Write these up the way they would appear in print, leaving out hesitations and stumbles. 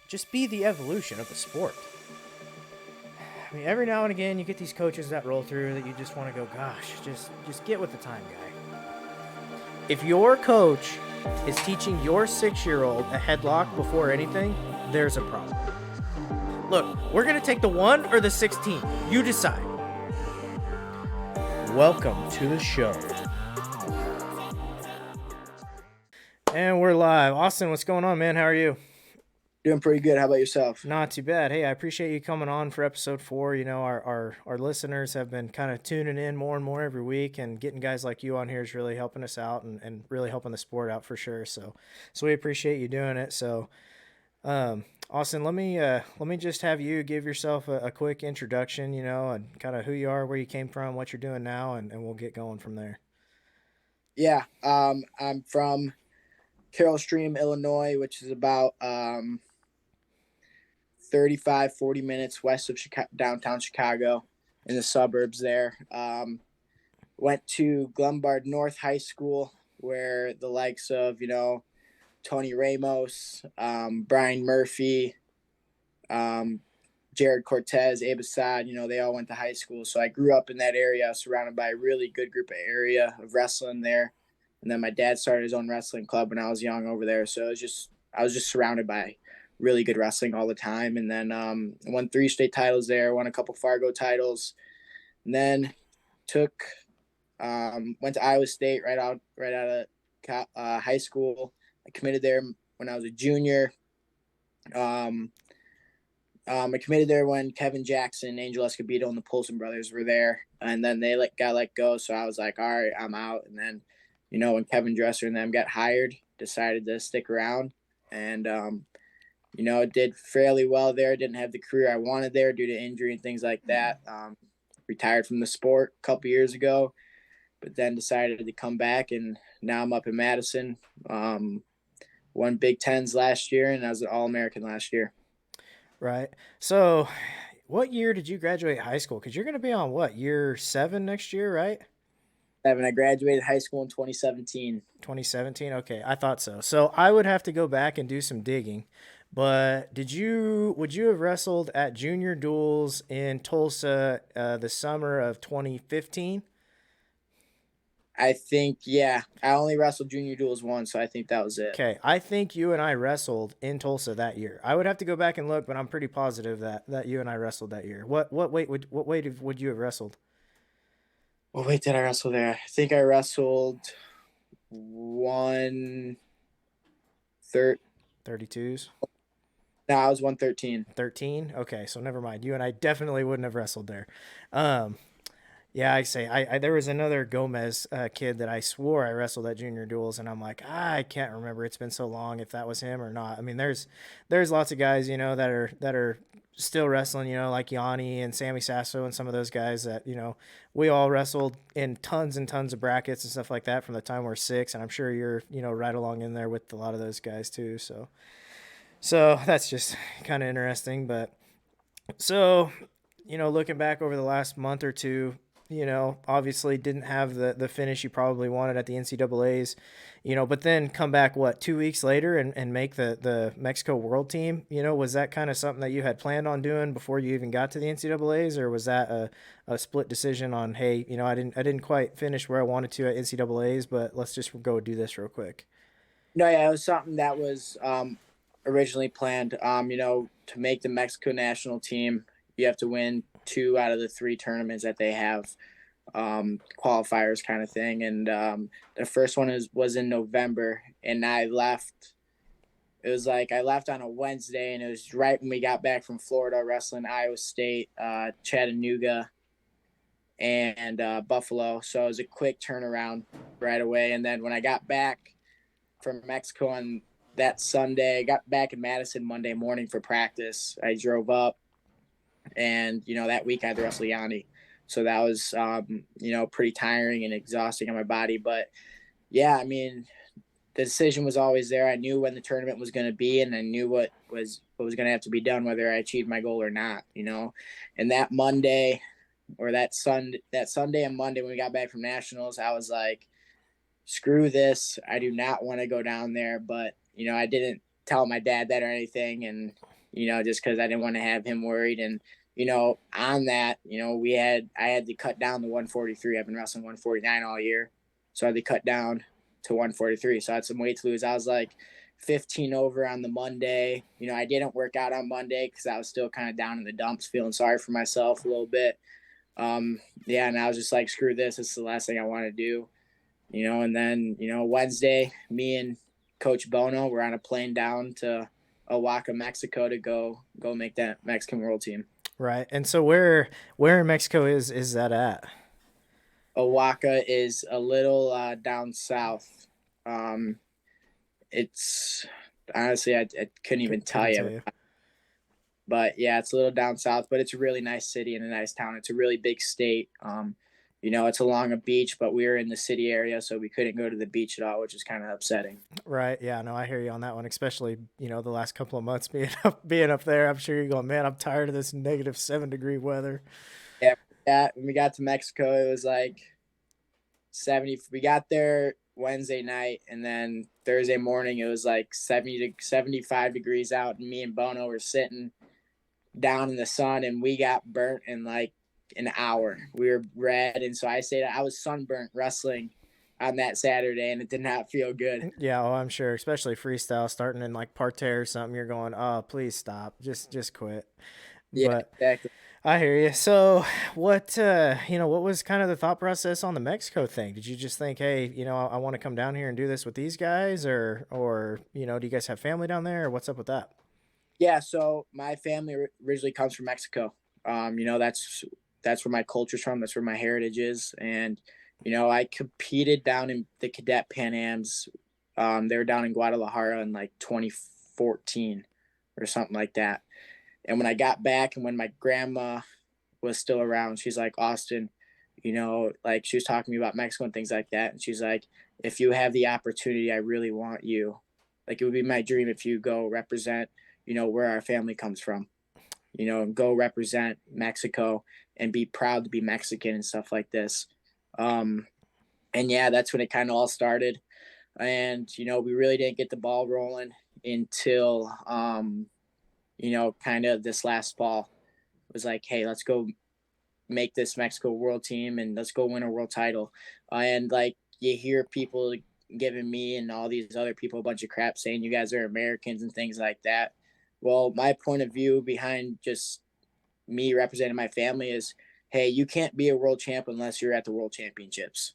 just be the evolution of the sport. I mean, every now and again, you get these coaches that roll through that you just want to go, gosh, just get with the time, guy. If your coach is teaching your 6-year-old a headlock before anything, there's a problem. Look, we're going to take the 1 or the 16. You decide. Welcome to the show. And we're live. Austin, what's going on, man? How are you? Doing pretty good. How about yourself? Not too bad. Hey, I appreciate you coming on for episode 4. You know, our listeners have been kind of tuning in more and more every week, and getting guys like you on here is really helping us out and really helping the sport out for sure. So we appreciate you doing it. So, Austin, let me just have you give yourself a quick introduction, you know, and kind of who you are, where you came from, what you're doing now, and we'll get going from there. Yeah, I'm from Carroll Stream, Illinois, which is about 40 minutes west of downtown Chicago, in the suburbs there. Went to Glenbard North High School, where the likes of, Tony Ramos, Brian Murphy, Jared Cortez, Abe Assad, they all went to high school. So I grew up in that area, surrounded by a really good group of wrestling there. And then my dad started his own wrestling club when I was young over there. So I was just surrounded by really good wrestling all the time. And then won 3 state titles there, won a couple Fargo titles, and then went to Iowa State right out of high school. I committed there when I was a junior. I committed there when Kevin Jackson, Angel Escobedo, and the Polson brothers were there, and then they got let go. So I was like, all right, I'm out. And then, when Kevin Dresser and them got hired, decided to stick around, and did fairly well there. Didn't have the career I wanted there due to injury and things like that. Retired from the sport a couple years ago, but then decided to come back, and now I'm up in Madison. Won Big Tens last year, and I was an All-American last year. Right. So, what year did you graduate high school? Because you're going to be on what, year 7 next year, right? 7. I graduated high school in 2017. 2017. Okay, I thought so. So I would have to go back and do some digging. But would you have wrestled at Junior Duels in Tulsa the summer of 2015? I think, yeah. I only wrestled Junior Duels once, so I think that was it. Okay, I think you and I wrestled in Tulsa that year. I would have to go back and look, but I'm pretty positive that you and I wrestled that year. What weight would you have wrestled? What weight did I wrestle there? I think I wrestled 32s. No, I was 113. 13? Okay, so never mind. You and I definitely wouldn't have wrestled there. Yeah, I there was another Gomez kid that I swore I wrestled at Junior Duels, and I'm like, I can't remember. It's been so long if that was him or not. I mean, there's lots of guys, that are still wrestling, like Yanni and Sammy Sasso and some of those guys that, we all wrestled in tons and tons of brackets and stuff like that from the time we're 6, and I'm sure you're, right along in there with a lot of those guys too. So that's just kind of interesting. But so, looking back over the last month or two, obviously didn't have the finish you probably wanted at the NCAAs, but then come back, 2 weeks later and make the Mexico World Team. Was that kind of something that you had planned on doing before you even got to the NCAAs, or was that a split decision on, hey, I didn't quite finish where I wanted to at NCAAs, but let's just go do this real quick? No, yeah, it was something that was originally planned. To make the Mexico national team, you have to win 2 out of the 3 tournaments that they have, qualifiers kind of thing. And the first one was in November, and I left. It was like I left on a Wednesday, and it was right when we got back from Florida, wrestling Iowa State, Chattanooga, and Buffalo. So it was a quick turnaround right away. And then when I got back from Mexico on that Sunday, I got back in Madison Monday morning for practice. I drove up, and that week I had to wrestle Yanni, so that was pretty tiring and exhausting on my body. But yeah, I mean, the decision was always there. I knew when the tournament was going to be, and I knew what was going to have to be done, whether I achieved my goal or not. And that Monday, or that Sunday and Monday when we got back from nationals, I was like, screw this. I do not want to go down there. But I didn't tell my dad that or anything, and just because I didn't want to have him worried. And, on that, I had to cut down to 143. I've been wrestling 149 all year. So I had to cut down to 143. So I had some weight to lose. I was like 15 over on the Monday. I didn't work out on Monday because I was still kind of down in the dumps, feeling sorry for myself a little bit. Yeah, and I was just like, screw this. This is the last thing I want to do. And then, Wednesday, me and Coach Bono were on a plane down to Oaxaca, Mexico to go make that Mexican World Team. Right. And so where in Mexico is that at? Oaxaca is a little down south. Um, it's honestly, I couldn't even tell Couldn't tell you. you. But yeah, it's a little down south, but it's a really nice city and a nice town. It's a really big state. It's along a beach, but we were in the city area, so we couldn't go to the beach at all, which is kind of upsetting. Right. Yeah, no, I hear you on that one, especially, the last couple of months being up there. I'm sure you're going, man, I'm tired of this -7 degree weather. Yeah, when we got to Mexico, it was like 70. We got there Wednesday night, and then Thursday morning, it was like 70 to 75 degrees out, and me and Bono were sitting down in the sun, and we got burnt in like an hour. We were red, and so I say that I was sunburnt wrestling on that Saturday, and it did not feel good. Yeah, oh, I'm sure, especially freestyle starting in like parterre or something, you're going, "Oh, please stop. Just quit." Yeah, But exactly. I hear you. So, what was kind of the thought process on the Mexico thing? Did you just think, "Hey, I want to come down here and do this with these guys," or, do you guys have family down there, or what's up with that? Yeah, so my family originally comes from Mexico. That's where my culture's from. That's where my heritage is, and I competed down in the Cadet Pan Ams. They were down in Guadalajara in like 2014 or something like that. And when I got back, and when my grandma was still around, she's like, Austin, like she was talking to me about Mexico and things like that, and she's like, if you have the opportunity, I really want you. Like it would be my dream if you go represent, where our family comes from, and go represent Mexico and be proud to be Mexican and stuff like this. Um, and yeah, that's when it kind of all started. And, we really didn't get the ball rolling until, kind of this last fall. It was like, hey, let's go make this Mexico World Team and let's go win a world title. And like you hear people giving me and all these other people a bunch of crap saying you guys are Americans and things like that. Well, my point of view behind just me representing my family is, hey, you can't be a world champ unless you're at the world championships.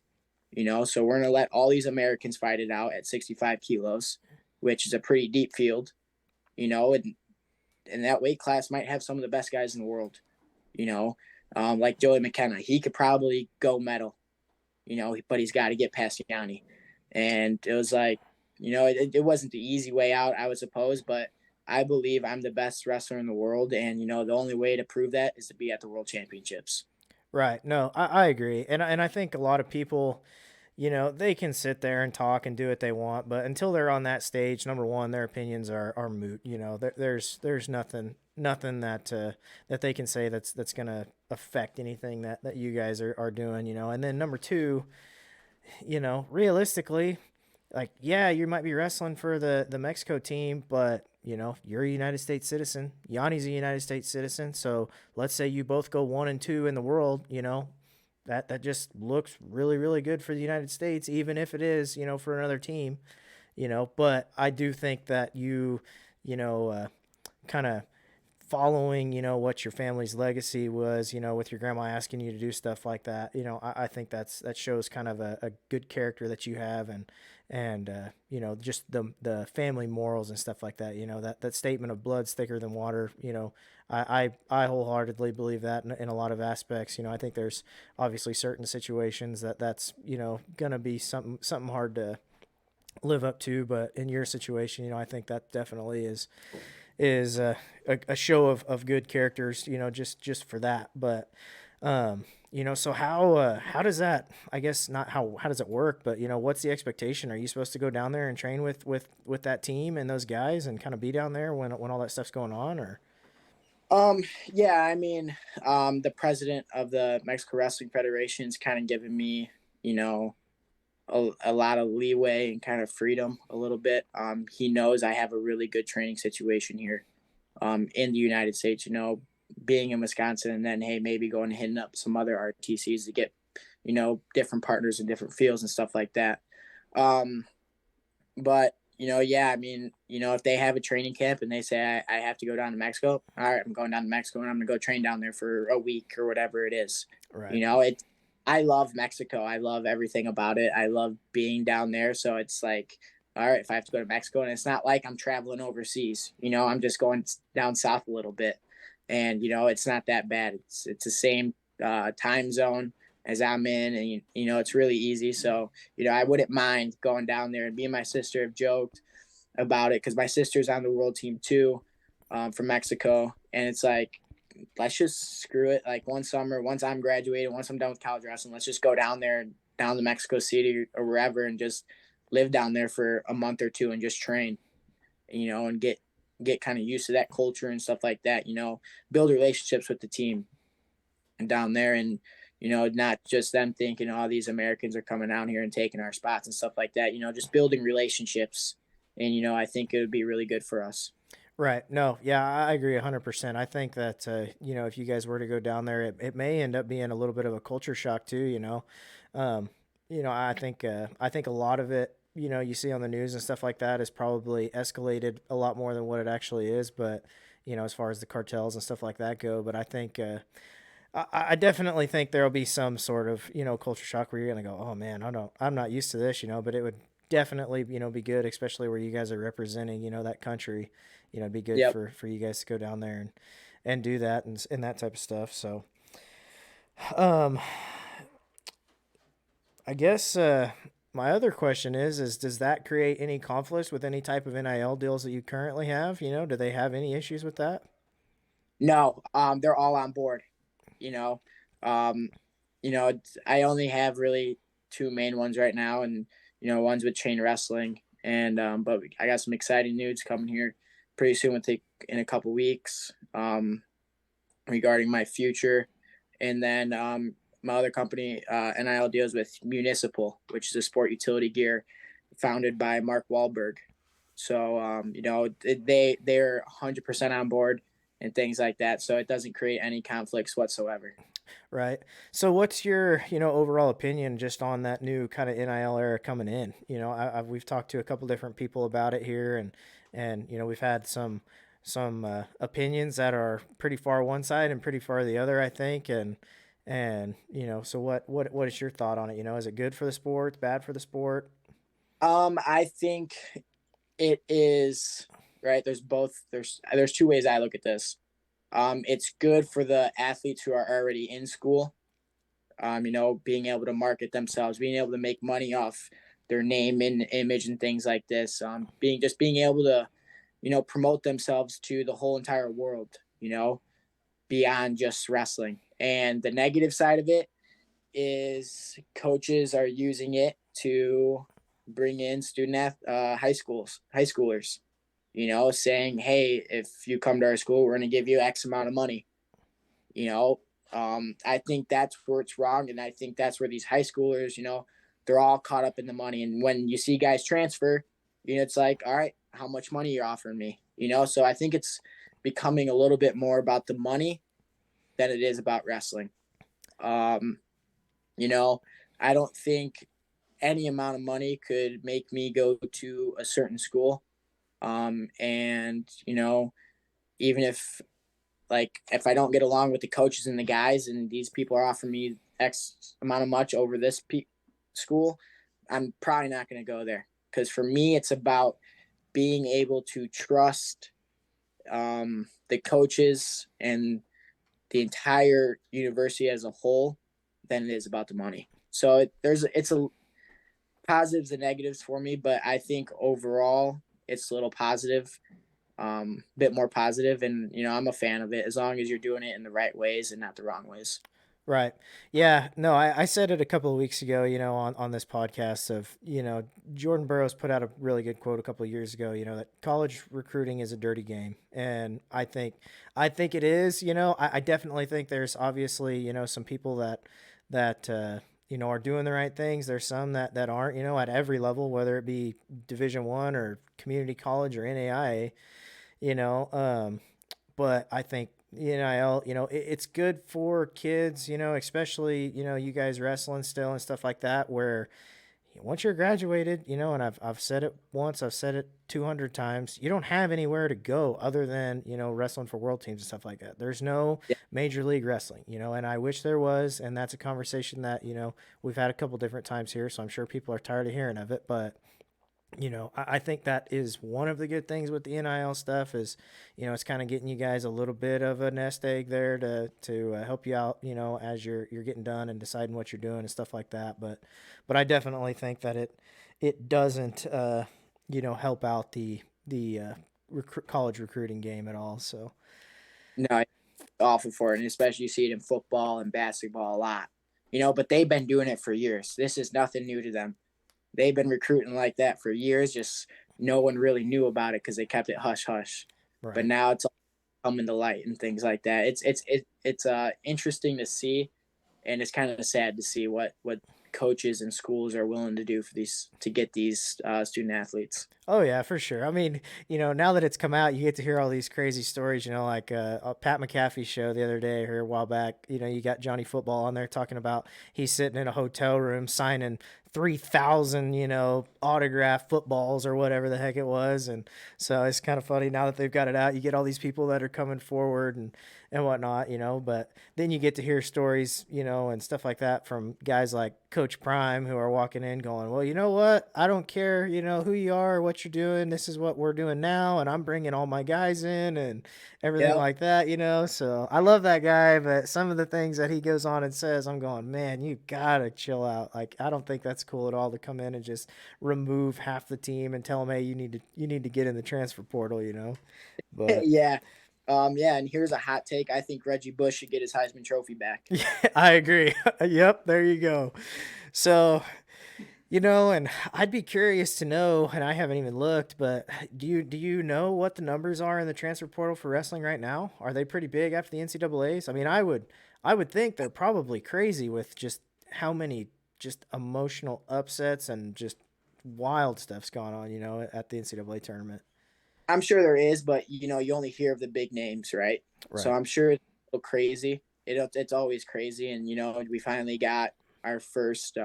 So we're going to let all these Americans fight it out at 65 kilos, which is a pretty deep field, and that weight class might have some of the best guys in the world, like Joey McKenna. He could probably go medal, but he's got to get past Yanni. And it was like, it wasn't the easy way out, I would suppose, but I believe I'm the best wrestler in the world. And, the only way to prove that is to be at the world championships. Right. No, I agree. And I think a lot of people, they can sit there and talk and do what they want, but until they're on that stage, number one, their opinions are moot. There's nothing that they can say that's gonna affect anything that you guys are doing. And then number two, realistically, like, yeah, you might be wrestling for the Mexico team, but you're a United States citizen. Yanni's a United States citizen. So let's say you both go 1 and 2 in the world, that just looks really, really good for the United States, even if it is, for another team, but I do think that kind of following, what your family's legacy was, with your grandma asking you to do stuff like that, I think that shows kind of a good character that you have, and just the family morals and stuff like that. That statement of blood's thicker than water. I wholeheartedly believe that in a lot of aspects. I think there's obviously certain situations that's gonna be something hard to live up to, but in your situation, I think that definitely is a show of good characters, just for that. But so how does that, I guess, not how does it work, but what's the expectation? Are you supposed to go down there and train with that team and those guys and kind of be down there when all that stuff's going on, or? Yeah, I mean, the president of the Mexico Wrestling Federation is kind of giving me, a lot of leeway and kind of freedom a little bit. He knows I have a really good training situation here. in the United States. Being in Wisconsin, and then hey, maybe going and hitting up some other RTCs to get different partners in different fields and stuff like that. Um, but yeah, I mean, if they have a training camp and they say I have to go down to Mexico, all right, I'm going down to Mexico and I'm gonna go train down there for a week or whatever it is. Right. It. I love Mexico. I love everything about it. I love being down there. So it's like, all right, if I have to go to Mexico, and it's not like I'm traveling overseas. I'm just going down south a little bit, and it's not that bad. It's the same time zone as I'm in, and it's really easy. So I wouldn't mind going down there. And me and my sister have joked about it because my sister's on the world team too, from Mexico, and it's like, let's just screw it. Like one summer, once I'm graduated, once I'm done with college wrestling, let's just go down there, down to Mexico City or wherever, and just live down there for a month or two and just train, and get kind of used to that culture and stuff like that. Build relationships with the team and down there, and not just them thinking, oh, these Americans are coming down here and taking our spots and stuff like that. Just building relationships, and I think it would be really good for us. Right. No, yeah, I agree 100%. I think that, if you guys were to go down there, it may end up being a little bit of a culture shock too, Um, I think a lot of it, you see on the news and stuff like that is probably escalated a lot more than what it actually is. But, as far as the cartels and stuff like that go, but I think, I definitely think there'll be some sort of, culture shock where you're going to go, oh man, I'm not used to this, but it would definitely, be good, especially where you guys are representing, that country. It'd be good Yep. for you guys to go down there and do that and that type of stuff. So, um, I guess, my other question is does that create any conflicts with any type of NIL deals that you currently have? Do they have any issues with that? No, they're all on board. You know, um, I only have really two main ones right now, and one's with Chain Wrestling, and but I got some exciting news coming here pretty soon, in a couple weeks, regarding my future, and then my other company, NIL deals with Municipal, which is a sport utility gear founded by Mark Wahlberg. So they're 100% on board and things like that. So it doesn't create any conflicts whatsoever. Right. So what's your, overall opinion just on that new kind of NIL era coming in? We've talked to a couple different people about it here, and we've had some opinions that are pretty far one side and pretty far the other, I think. And so what is your thought on it? Is it good for the sport, bad for the sport? I think it is right. There's two ways I look at this. It's good for the athletes who are already in school. Being able to market themselves, being able to make money off their name and image and things like this. Being able to, promote themselves to the whole entire world. Beyond just wrestling. And the negative side of it is coaches are using it to bring in high schoolers, saying, hey, if you come to our school, we're going to give you X amount of money. I think that's where it's wrong. And I think that's where these high schoolers, they're all caught up in the money. And when you see guys transfer, it's like, all right, how much money you're offering me, So I think it's becoming a little bit more about the money than it is about wrestling. I don't think any amount of money could make me go to a certain school. And even if I don't get along with the coaches and the guys, and these people are offering me X amount of much over this school, I'm probably not going to go there. Because for me, it's about being able to trust the coaches and the entire university as a whole than it is about the money. So it's a positives and negatives for me, but I think overall it's a little positive, bit more positive, and I'm a fan of it as long as you're doing it in the right ways and not the wrong ways. Right. Yeah. No, I said it a couple of weeks ago, on this podcast of, Jordan Burroughs put out a really good quote a couple of years ago, that college recruiting is a dirty game. And I think it is, I definitely think there's obviously, some people that, are doing the right things. There's some that aren't, at every level, whether it be Division I or community college or NAIA, you know, um, but I think NIL, it's good for kids, especially, you guys wrestling still and stuff like that, where once you're graduated, and I've said it once, I've said it 200 times, you don't have anywhere to go other than, wrestling for world teams and stuff like that. There's no Yeah. major league wrestling, and I wish there was. And that's a conversation that, we've had a couple different times here. So I'm sure people are tired of hearing of it. But I think that is one of the good things with the NIL stuff is, it's kind of getting you guys a little bit of a nest egg there to help you out, as you're getting done and deciding what you're doing and stuff like that. But I definitely think that it doesn't, help out the college recruiting game at all. So No, it's awful for it, and especially you see it in football and basketball a lot. But they've been doing it for years. This is nothing new to them. They've been recruiting like that for years. Just no one really knew about it because they kept it hush hush. But right. now it's all coming to light and things like that. It's interesting to see, and it's kind of sad to see what coaches and schools are willing to do for these to get these student athletes. Oh yeah, for sure. I mean, now that it's come out, you get to hear all these crazy stories. Like Pat McAfee show the other day or a while back. You got Johnny Football on there talking about he's sitting in a hotel room signing 3,000, autographed footballs or whatever the heck it was. And so it's kind of funny now that they've got it out. You get all these people that are coming forward and whatnot. But then you get to hear stories, and stuff like that from guys like Coach Prime who are walking in going, well, you know what? I don't care, who you are or what you're doing. This is what we're doing now. And I'm bringing all my guys in and everything Yep. like that, So I love that guy. But some of the things that he goes on and says, I'm going, man, you gotta chill out. Like, I don't think that's cool at all to come in and just remove half the team and tell them, hey, you need to get in the transfer portal. But Yeah. Yeah, and here's a hot take. I think Reggie Bush should get his Heisman Trophy back. yeah, I agree. Yep, there you go. So, and I'd be curious to know, and I haven't even looked, but do you know what the numbers are in the transfer portal for wrestling right now? Are they pretty big after the NCAA's? I mean, I would think they're probably crazy with just how many just emotional upsets and just wild stuff's gone on, at the NCAA tournament. I'm sure there is, but you only hear of the big names, right? So Right. I'm sure it's so crazy. It's always crazy, and we finally got our first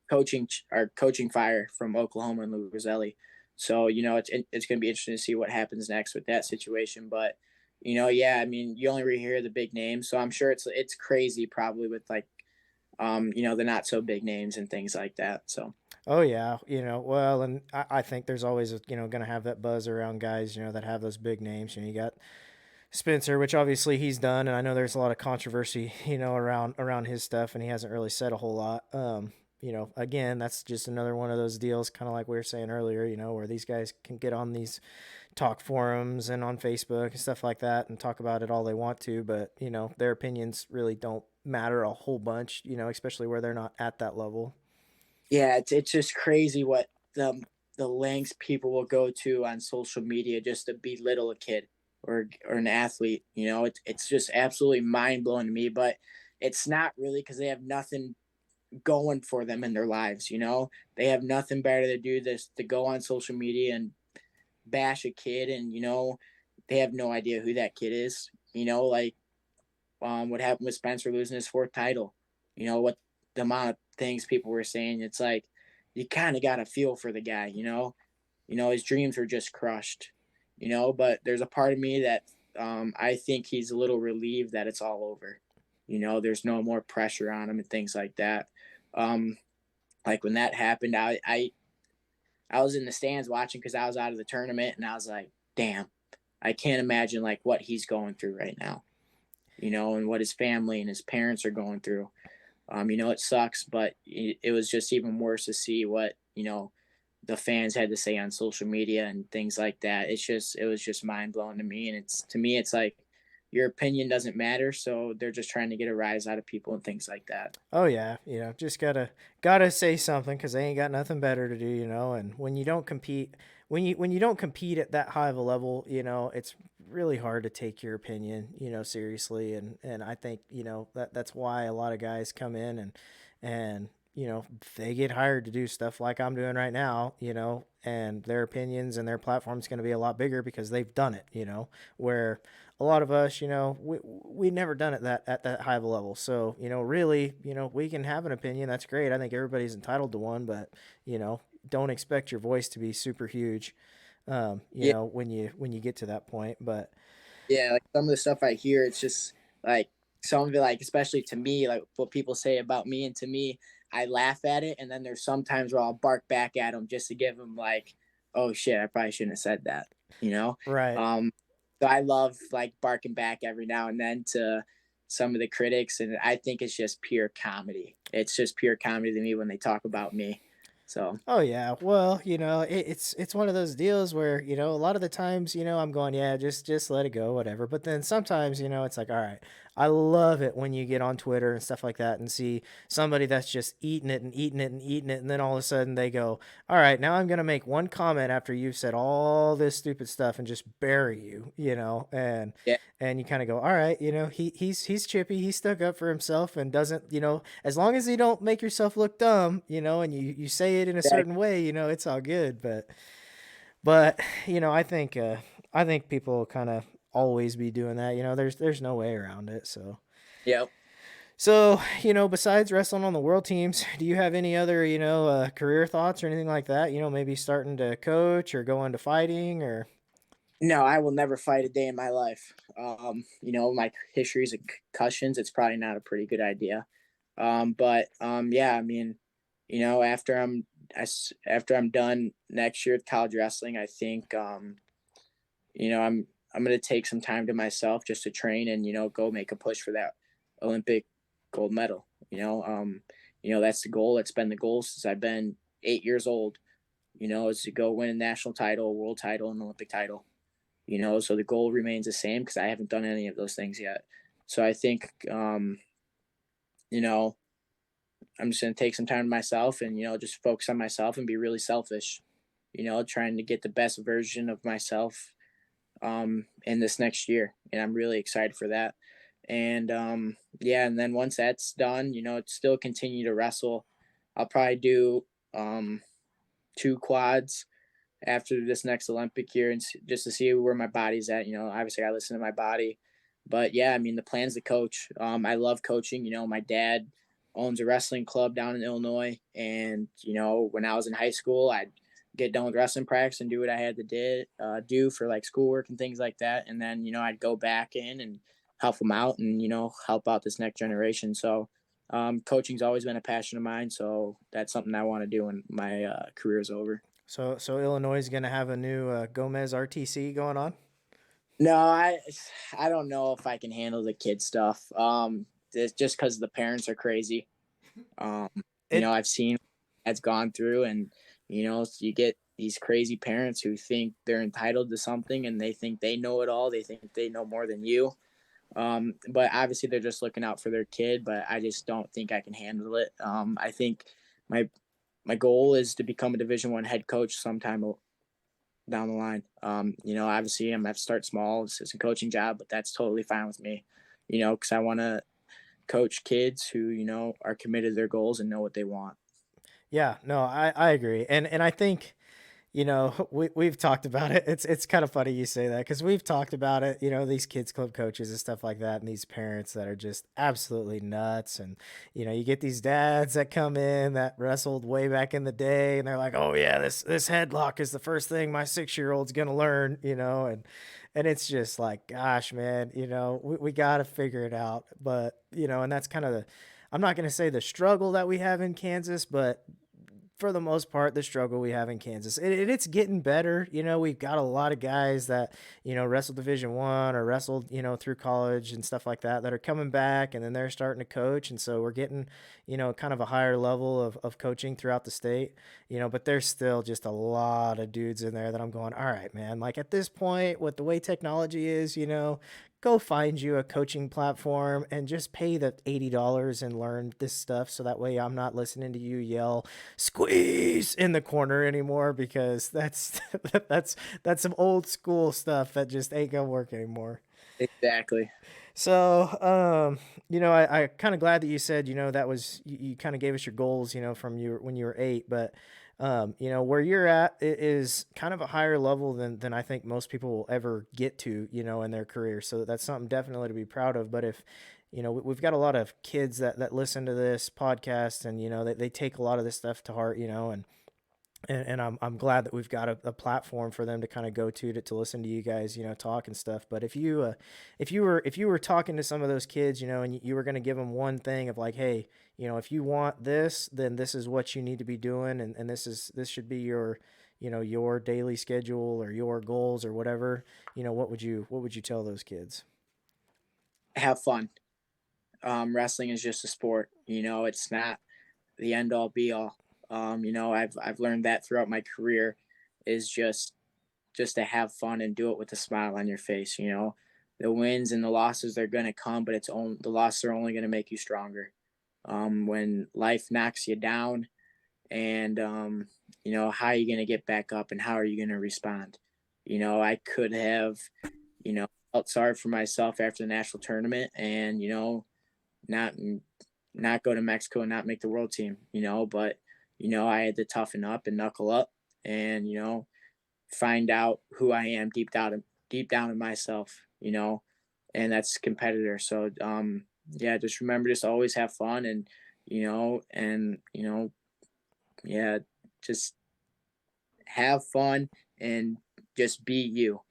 coaching fire from Oklahoma and Lou Roselli. So it's going to be interesting to see what happens next with that situation. But yeah, I mean, you only hear the big names, so I'm sure it's crazy probably with like the not so big names and things like that. So Oh yeah, well, and I think there's always going to have that buzz around guys, that have those big names. You got Spencer, which obviously he's done, and I know there's a lot of controversy, around his stuff, and he hasn't really said a whole lot. Again, that's just another one of those deals, kind of like we were saying earlier, where these guys can get on these talk forums and on Facebook and stuff like that and talk about it all they want to, but their opinions really don't matter a whole bunch, especially where they're not at that level. yeah, it's just crazy what the lengths people will go to on social media just to belittle a kid or an athlete. It's just absolutely mind blowing to me. But it's not really because they have nothing going for them in their lives. They have nothing better to do this to go on social media and bash a kid, and they have no idea who that kid is. Like what happened with Spencer losing his fourth title. What the amount of things people were saying. It's like you kind of got to feel for the guy. His dreams were just crushed. But there's a part of me that I think he's a little relieved that it's all over. There's no more pressure on him and things like that. Um, like when that happened, I was in the stands watching because I was out of the tournament, and I was like, damn, I can't imagine like what he's going through right now. And what his family and his parents are going through. It sucks, but it was just even worse to see what the fans had to say on social media and things like that. It was just mind blowing to me, and it's like your opinion doesn't matter, so they're just trying to get a rise out of people and things like that. Oh yeah, just gotta say something because they ain't got nothing better to do, And when you don't compete, when you don't compete at that high of a level, it's really hard to take your opinion, seriously. And I think that's why a lot of guys come in and they get hired to do stuff like I'm doing right now, and their opinions and their platform's going to be a lot bigger because they've done it, where a lot of us, we never done it that at that high of a level. So, really, we can have an opinion. That's great. I think everybody's entitled to one, but, you know, don't expect your voice to be super huge, Yeah, when you get to that point. But yeah. Like some of the stuff I hear, it's just like some of it, like especially to me, like what people say about me, and to me, I laugh at it, and then there's sometimes where I'll bark back at them just to give them like, oh shit, I probably shouldn't have said that, you know. right. Um, so I love like barking back every now and then to some of the critics, and I think it's just pure comedy. It's just pure comedy to me when they talk about me. So Oh yeah. Well, it's one of those deals where, a lot of the times, I'm going, yeah, just let it go, whatever. But then sometimes, it's like, all right, I love it when you get on Twitter and stuff like that and see somebody that's just eating it and eating it and eating it, and then all of a sudden they go, all right, now I'm gonna make one comment after you've said all this stupid stuff and just bury you, yeah, and you kind of go, all right, he's chippy, he stuck up for himself and doesn't, as long as you don't make yourself look dumb, and you say it in a yeah, certain way, it's all good. But I think people kind of always be doing that. There's no way around it. yeah. Besides wrestling on the world teams, do you have any other career thoughts or anything like that? Maybe starting to coach or go into fighting or. No, I will never fight a day in my life. My histories of concussions, it's probably not a pretty good idea. But yeah, I mean, after I'm done next year with college wrestling, I think I'm gonna take some time to myself just to train and go make a push for that Olympic gold medal. That's the goal. It's been the goal since I've been 8 years old. Is to go win a national title, world title, and Olympic title. So the goal remains the same because I haven't done any of those things yet. So I think you know I'm just gonna take some time to myself and just focus on myself and be really selfish. Trying to get the best version of myself in this next year, and I'm really excited for that. And yeah, and then once that's done, still continue to wrestle. I'll probably do um, two quads after this next Olympic year, and just to see where my body's at. Obviously I listen to my body, but yeah, I mean the plan's to coach. I love coaching. My dad owns a wrestling club down in Illinois, and when I was in high school, I'd get done with wrestling practice and do what I had to do for like schoolwork and things like that, and then I'd go back in and help them out and help out this next generation. So coaching's always been a passion of mine, so that's something I want to do when my career is over. So Illinois is going to have a new Gomez RTC going on. No, I don't know if I can handle the kid stuff. It's just because the parents are crazy. Um, It I've seen that's gone through, and you get these crazy parents who think they're entitled to something, and they think they know it all. They think they know more than you. But obviously they're just looking out for their kid. But I just don't think I can handle it. I think my my goal is to become a Division I head coach sometime down the line. Obviously I'm gonna have to start small. It's a coaching job, but that's totally fine with me. Because I want to coach kids who are committed to their goals and know what they want. Yeah, no, I agree. And I think, we've talked about it. It's kind of funny you say that because we've talked about it, these kids club coaches and stuff like that, and these parents that are just absolutely nuts. And, you get these dads that come in that wrestled way back in the day, and they're like, oh yeah, this headlock is the first thing my 6-year-old's gonna learn, and it's just like, gosh, man, we gotta figure it out. But, and that's kind of I'm not gonna say the struggle that we have in Kansas, but for the most part, the struggle we have in Kansas. It's getting better. We've got a lot of guys that, wrestled Division I or wrestled, through college and stuff like that are coming back, and then they're starting to coach. And so we're getting, kind of a higher level of coaching throughout the state, but there's still just a lot of dudes in there that I'm going, all right, man, like at this point, with the way technology is, go find you a coaching platform and just pay the $80 and learn this stuff. So that way I'm not listening to you yell squeeze in the corner anymore, because that's some old school stuff that just ain't gonna work anymore. Exactly. So, I kind of glad that you said, that was, you kind of gave us your goals, from you when you were 8, but, where you're at is kind of a higher level than I think most people will ever get to, in their career. So that's something definitely to be proud of. But if, we've got a lot of kids that listen to this podcast, and, they take a lot of this stuff to heart, and I'm glad that we've got a platform for them to kind of go to listen to you guys, talk and stuff. But if you were talking to some of those kids, and you were going to give them one thing of like, hey, if you want this, then this is what you need to be doing, and this should be your, your daily schedule or your goals or whatever, what would you tell those kids? Have fun. Wrestling is just a sport. It's not the end all be all. I've learned that throughout my career is just to have fun and do it with a smile on your face. The wins and the losses, they're gonna come, but the losses are only gonna make you stronger. When life knocks you down, and how are you gonna get back up, and how are you gonna respond? I could have, felt sorry for myself after the national tournament, and not not go to Mexico and not make the world team, but I had to toughen up and knuckle up, and find out who I am deep down in myself, and that's competitor. So yeah, just remember, just always have fun, and yeah, just have fun and just be you.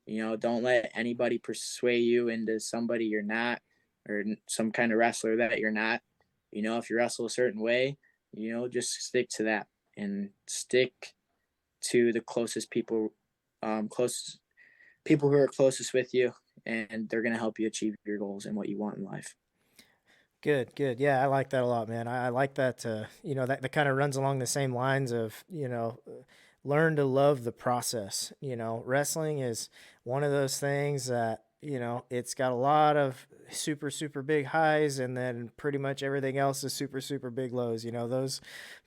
Don't let anybody persuade you into somebody you're not, or some kind of wrestler that you're not. If you wrestle a certain way, just stick to that, and stick to the closest people, close people who are closest with you, and they're going to help you achieve your goals and what you want in life. Good, good. Yeah, I like that a lot, man. I like that. That kind of runs along the same lines of, learn to love the process. Wrestling is one of those things that, it's got a lot of super, super big highs, and then pretty much everything else is super, super big lows. Those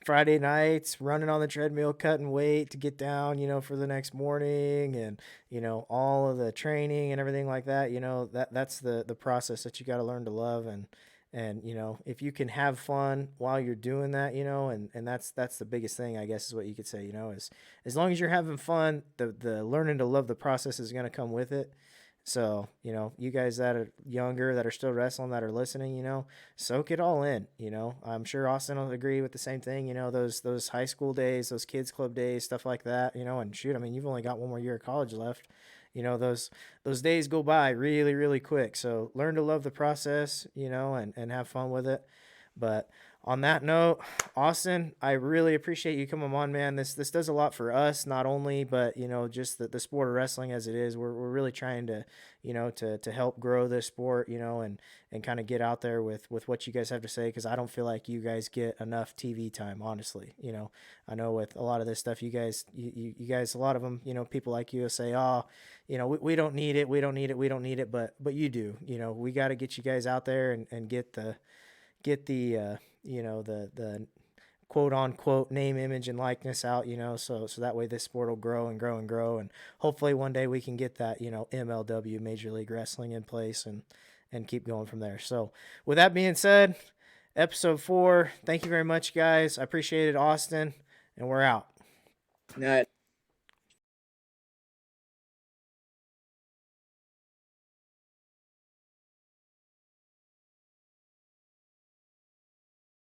Friday nights running on the treadmill, cutting weight to get down, for the next morning, and, all of the training and everything like that, that's the process that you got to learn to love. And if you can have fun while you're doing that, and that's the biggest thing, I guess, is what you could say, is as long as you're having fun, the learning to love the process is going to come with it. So, you guys that are younger, that are still wrestling, that are listening, soak it all in. I'm sure Austin will agree with the same thing. Those high school days, those kids club days, stuff like that, and shoot, I mean, you've only got one more year of college left. Those days go by really, really quick. So learn to love the process, and have fun with it. But on that note, Austin, I really appreciate you coming on, man. This does a lot for us, not only, but just the sport of wrestling as it is. We're really trying to, to help grow this sport, and kind of get out there with what you guys have to say, because I don't feel like you guys get enough TV time, honestly. I know with a lot of this stuff, you guys, a lot of them, people like you say, oh, we don't need it, we don't need it, we don't need it, but you do. We got to get you guys out there and get the the quote unquote name, image, and likeness out, so that way this sport will grow and grow and grow, and hopefully one day we can get that, MLW, Major League Wrestling, in place, and keep going from there. So with that being said, episode 4, thank you very much, guys. I appreciate it, Austin, and we're out. No,